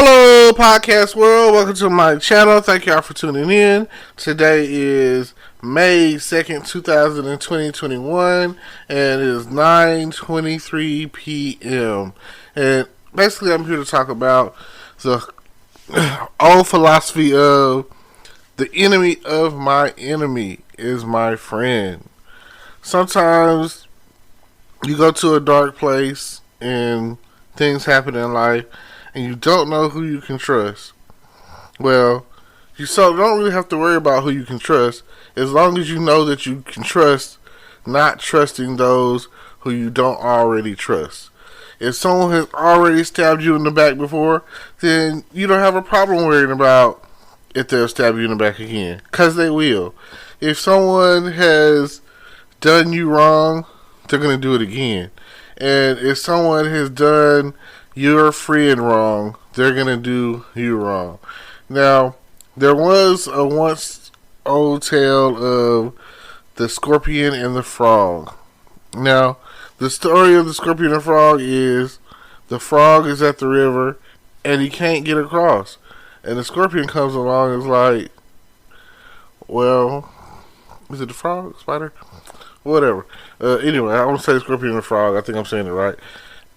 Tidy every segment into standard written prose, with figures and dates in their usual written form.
Hello, podcast world. Welcome to my channel. Thank y'all for tuning in. Today is May 2nd, 2021, and it is 9:23 p.m. And basically, I'm here to talk about the old philosophy of the enemy of my enemy is my friend. Sometimes you go to a dark place and things happen in life and you don't know who you can trust. Well, you don't really have to worry about who you can trust as long as you know that you can trust, not trusting those who you don't already trust. If someone has already stabbed you in the back before, then you don't have a problem worrying about if they'll stab you in the back again, because they will. If someone has done you wrong, they're going to do it again. And if someone has done your friend wrong, they're going to do you wrong. Now, there was a once old tale of the scorpion and the frog. Now, the story of the scorpion and frog is the frog is at the river and he can't get across. And the scorpion comes along and is like, well, is it the frog? Spider? Whatever. Anyway, I want to say scorpion and frog. I think I'm saying it right.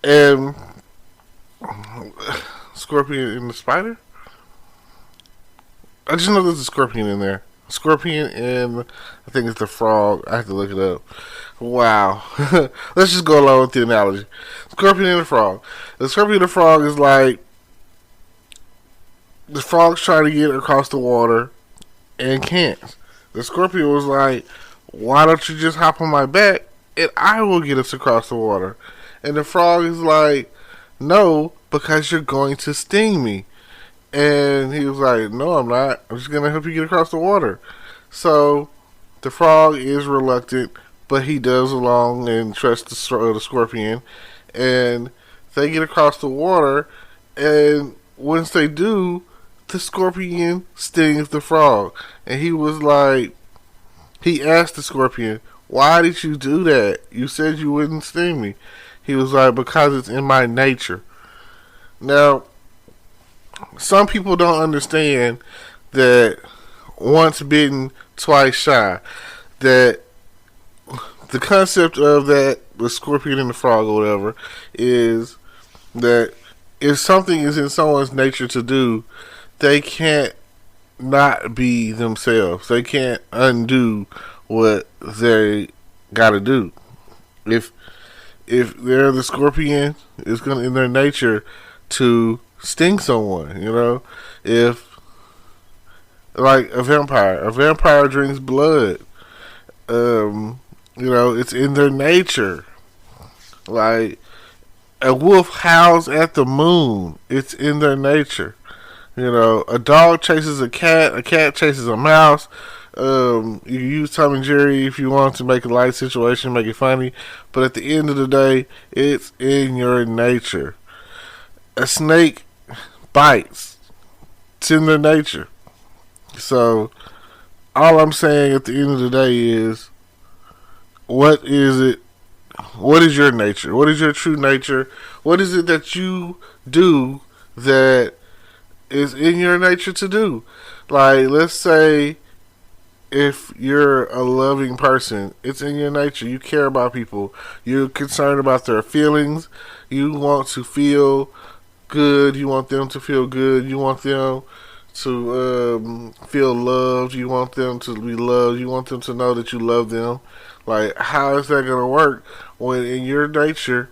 And scorpion and the spider? I just know there's a scorpion in there. Scorpion and I think it's the frog. I have to look it up. Wow. Let's just go along with the analogy. Scorpion and the frog. The scorpion and the frog is like the frog's trying to get across the water and can't. The scorpion was like, why don't you just hop on my back and I will get us across the water? And the frog is like, no, because you're going to sting me. And he was like, no, I'm not. I'm just going to help you get across the water. So the frog is reluctant, but he does along and trusts the scorpion. And they get across the water. And once they do, the scorpion stings the frog. And he was like, he asked the scorpion, why did you do that? You said you wouldn't sting me. He was like, because it's in my nature. Now, some people don't understand that once bitten, twice shy. That the concept of that, the scorpion and the frog or whatever, is that if something is in someone's nature to do, they can't not be themselves. They can't undo what they gotta do. If they're the scorpion, it's gonna in their nature to sting someone, you know. If like a vampire drinks blood. You know, it's in their nature. Like a wolf howls at the moon. It's in their nature. You know, a dog chases a cat chases a mouse. You use Tom and Jerry if you want to make a light situation, make it funny. But at the end of the day, it's in your nature. A snake bites. It's in their nature. So, all I'm saying at the end of the day is, what is it? What is your nature? What is your true nature? What is it that you do that is in your nature to do? Like, let's say if you're a loving person, it's in your nature. You care about people. You're concerned about their feelings. You want to feel good. You want them to feel good. You want them to feel loved. You want them to be loved. You want them to know that you love them. Like, how is that going to work when in your nature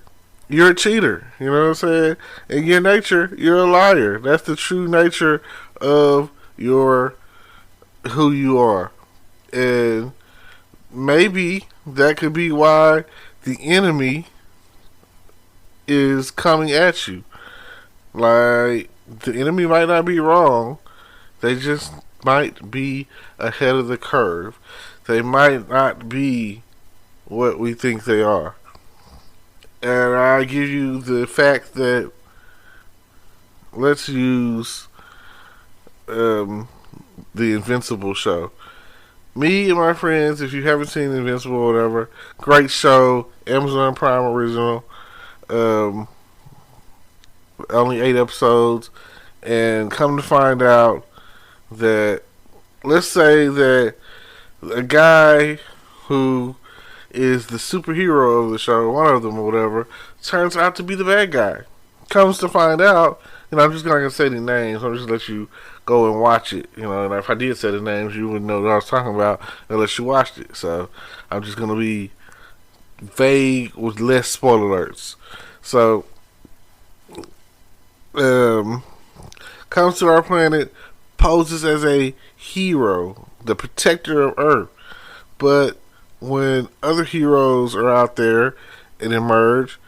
you're a cheater? You know what I'm saying? In your nature, you're a liar. That's the true nature of your who you are. And maybe that could be why the enemy is coming at you. Like, the enemy might not be wrong. They just might be ahead of the curve. They might not be what we think they are. And I give you the fact that, let's use the Invincible show. Me and my friends, if you haven't seen Invincible or whatever, great show, Amazon Prime original, only 8 episodes, And come to find out that, let's say that a guy who is the superhero of the show, one of them or whatever, turns out to be the bad guy. Comes to find out, I'm just not gonna say the names. I'm just let you go and watch it. And if I did say the names, you wouldn't know what I was talking about unless you watched it. So I'm just gonna be vague with less spoiler alerts. So, comes to our planet, poses as a hero, the protector of Earth. But when other heroes are out there and emerge,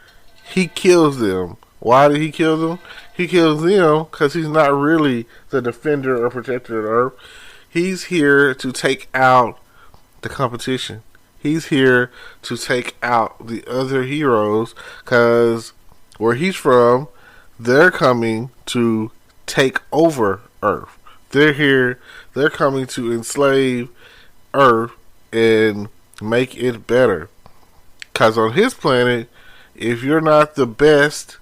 he kills them. Why did he kill them? He kills them because he's not really the defender or protector of Earth. He's here to take out the competition. He's here to take out the other heroes because where he's from, they're coming to take over Earth. They're here. They're coming to enslave Earth and make it better. Because on his planet, if you're not the best,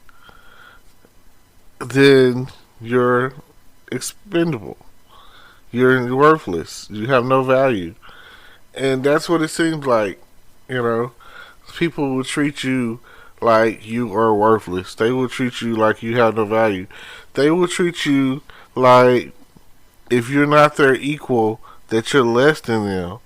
then you're expendable. You're worthless. You have no value. And that's what it seems like. People will treat you like you are worthless. They will treat you like you have no value. They will treat you like if you're not their equal, that you're less than them.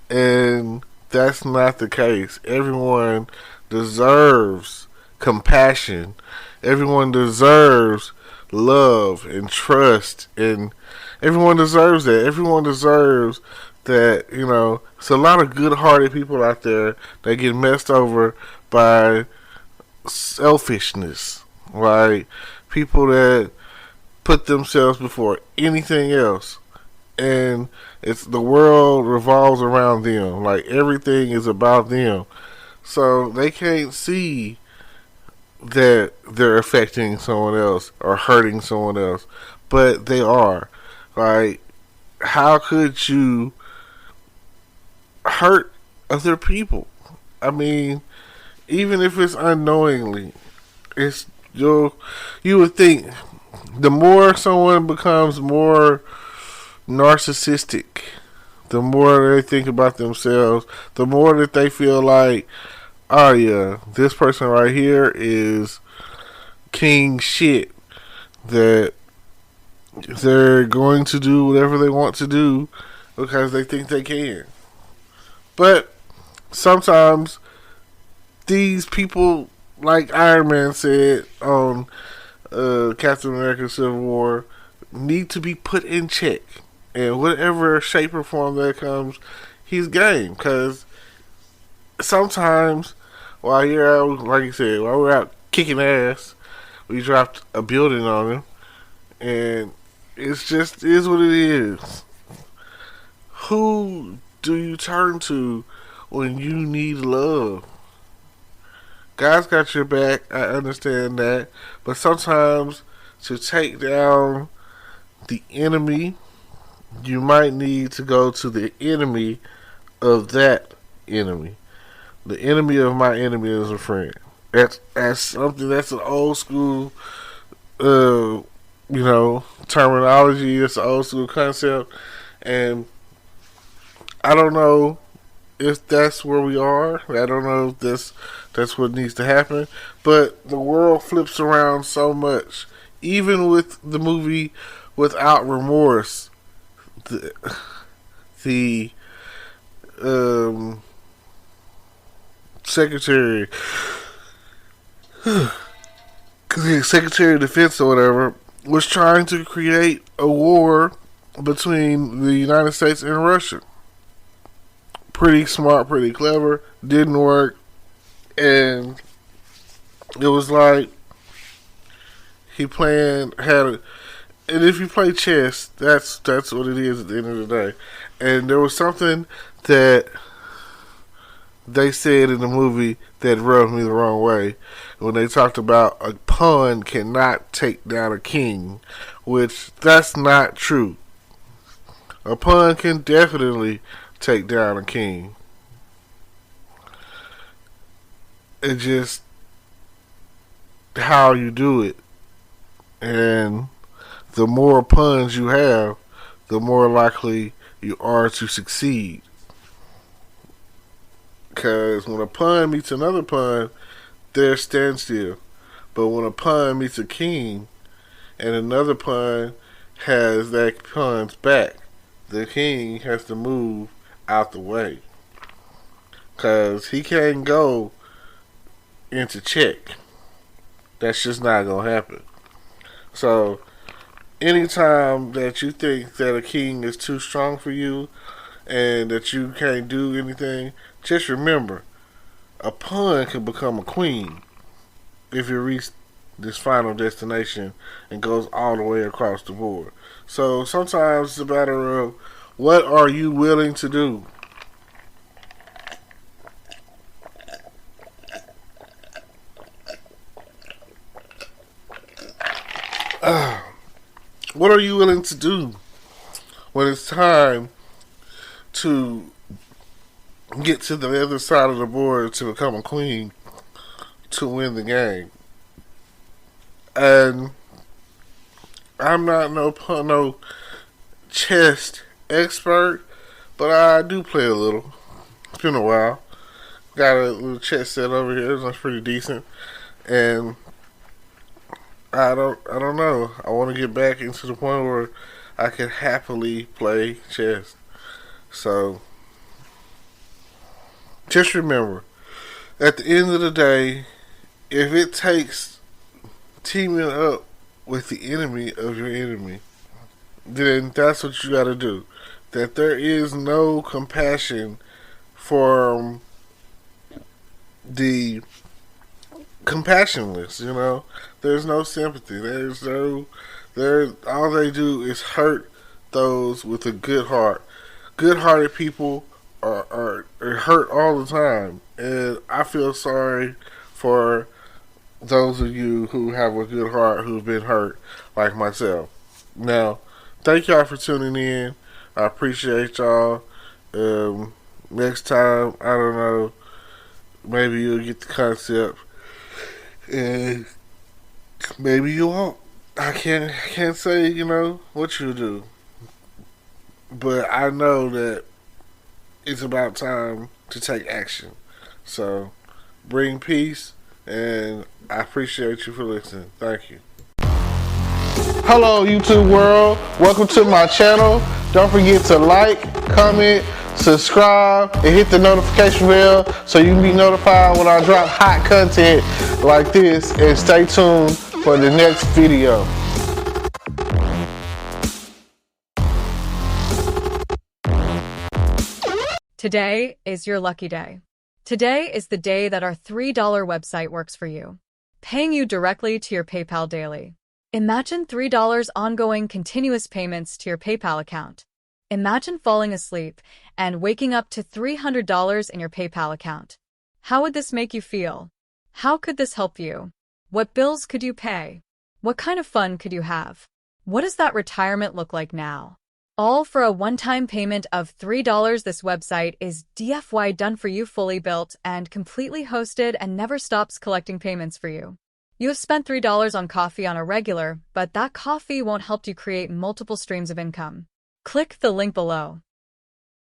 And that's not the case. Everyone deserves compassion. Everyone deserves love and trust. And everyone deserves that. Everyone deserves that, it's a lot of good-hearted people out there that get messed over by selfishness. Like people that put themselves before anything else. And it's the world revolves around them. Like everything is about them. So they can't see that they're affecting someone else or hurting someone else. But they are. Like, how could you hurt other people? I mean, even if it's unknowingly, it's you would think the more someone becomes more narcissistic, the more they think about themselves, the more that they feel like, oh yeah, this person right here is king shit, that they're going to do whatever they want to do because they think they can. But sometimes these people, like Iron Man said on Captain America Civil War, need to be put in check. And whatever shape or form that comes, he's game. Because sometimes, while you're out, like you said, while we're out kicking ass, we dropped a building on him. And it's just is what it is. Who do you turn to when you need love? God's got your back, I understand that. But sometimes to take down the enemy, you might need to go to the enemy of that enemy. The enemy of my enemy is a friend. That's something, that's an old school terminology. It's an old school concept. And I don't know if that's where we are. I don't know if that's what needs to happen. But the world flips around so much. Even with the movie Without Remorse, the Secretary Secretary of Defense or whatever was trying to create a war between the United States and Russia. Pretty smart, pretty clever. Didn't work. And it was like and if you play chess, that's what it is at the end of the day. And there was something that they said in the movie that rubbed me the wrong way when they talked about a pawn cannot take down a king, which that's not true. A pawn can definitely take down a king. It's just how you do it. And the more pawns you have, the more likely you are to succeed. Because when a pawn meets another pawn, they're standstill. But when a pawn meets a king and another pawn has that pawn's back, the king has to move out the way. Because he can't go into check. That's just not going to happen. So, anytime that you think that a king is too strong for you and that you can't do anything, just remember, a pawn can become a queen if you reach this final destination and goes all the way across the board. So sometimes it's a matter of what are you willing to do. What are you willing to do when it's time to get to the other side of the board to become a queen to win the game? And I'm not no chess expert, but I do play a little. It's been a while. Got a little chess set over here that's pretty decent, and I don't know. I want to get back into the point where I can happily play chess. So just remember, at the end of the day, if it takes teaming up with the enemy of your enemy, then that's what you got to do. That there is no compassion from the compassionless, There's no sympathy. All they do is hurt those with a good heart. Good-hearted people are hurt all the time, and I feel sorry for those of you who have a good heart who've been hurt, like myself. Now, thank y'all for tuning in. I appreciate y'all. Next time, I don't know, maybe you'll get the concept, and maybe you won't. I can't say, what you'll do. But I know that it's about time to take action. So, bring peace, and I appreciate you for listening. Thank you. Hello, YouTube world. Welcome to my channel. Don't forget to like, comment, subscribe, and hit the notification bell so you can be notified when I drop hot content like this, and stay tuned for the next video. Today is your lucky day. Today is the day that our $3 website works for you, paying you directly to your PayPal daily. Imagine $3 ongoing continuous payments to your PayPal account. Imagine falling asleep and waking up to $300 in your PayPal account. How would this make you feel? How could this help you? What bills could you pay? What kind of fun could you have? What does that retirement look like now? All for a one-time payment of $3. This website is DFY done for you, fully built and completely hosted, and never stops collecting payments for you. You have spent $3 on coffee on a regular, but that coffee won't help you create multiple streams of income. Click the link below.